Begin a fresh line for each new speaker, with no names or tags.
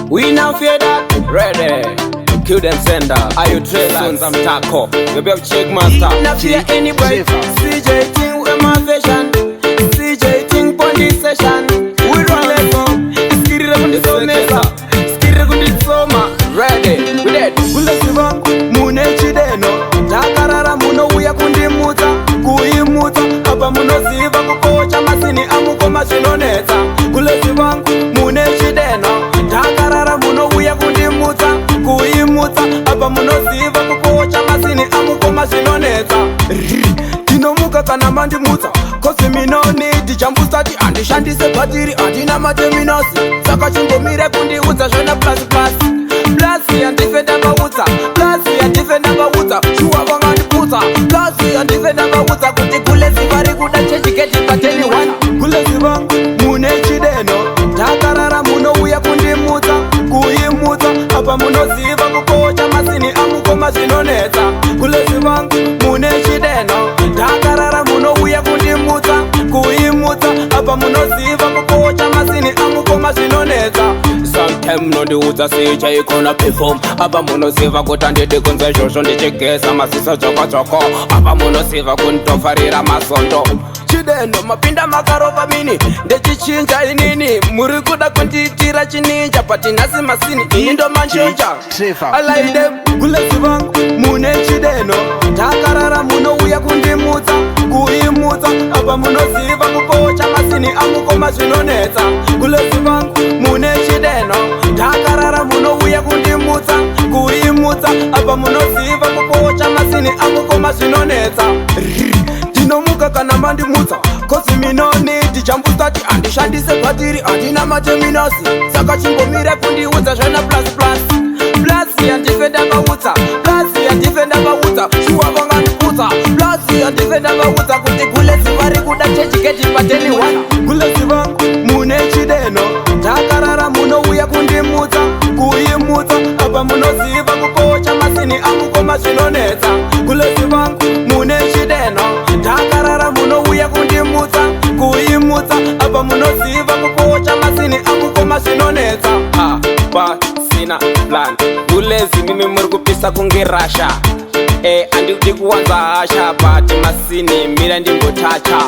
We now fear that. Ready. Kill them sender. Are you trailers? I'm taco. You be a check master. We not fear anybody. CJ Ting with my vision. CJ Ting for this session. We run like home. Skiri kundi so mesa. Skiri kundi soma. Ready. We dead. Kule siva. Mune chideno. Takarara muno uya kundi muta. Kui muta. Aba muno siva kukocha masini amuko masinoneta. Kule siva. Mune chideno. Takarara muno uya kundi muta. Kui muta. Aba muno siva kukocha masini amuko masinoneta. Tinomuka kana mandi muta. Cause me no need the jumbo study and the shanty se batiri and na mateminasi. Saka chimbo mire kundi uza shona plus plus. Plus and defend about uza. Plus and defend about uza. Shua wanga ni puta. Plus and defend about uza. Kuti kule sivari kuda chechi keti pateni one. Kule siva mune chideno. Takarara muno uya kundi muta. Kui muta. Apa muno siva kukocha masini amuko masinoneta. Kule siva mune chideno. Takarara muno uya kundi muta. Kui muta. Apa muno siva kukocha masini amuko masinoneta. Sometime no di uza sija ikona perform. Apa muno siva kutandidi kunze shosho ndichikesa masisa choko choko. Apa muno siva kuntofarira masondo. Chideno mapinda makarova mini. Ndechichinja inini. Muri kuda kuntitira chininja. Pati nasi masini indo manchocha. I like them. Kule siva mune chideno. Takarara muno uya kundi muta. Kui muta. Apa muno siva kukocha masini amuko masinoneta. Kule siva mune chideno. Takarara muno uya kundi muta. Kui muta. Apa muno siva kukocha masini amuko masinoneta. Tinomuka kana mandi muta. Cause me no need the jumbo study and the shanty se batiri and na mateminasi. Saka chimbo mire kundi uza shona plus plus. Plus and defend about uza. Plus and defend about uza. Shua wanga ni puta. Plus and defend about uza. Kuti kule sivari kuda chechi keti pateni one. Kule siva mune chideno. Takarara muno uya kundi muta. Kui muta. Apa muno siva kukocha masini amuko masinoneta. Kule siva mune chideno. Takarara muno uya kundi muta. Kui muta. Apa muno siva kukocha masini amuko masinoneta. Sina plan. Ulezi mimi murgu pisa kungirasha. Andi udikuwanza hasha. Pati masini mira ndingo tacha.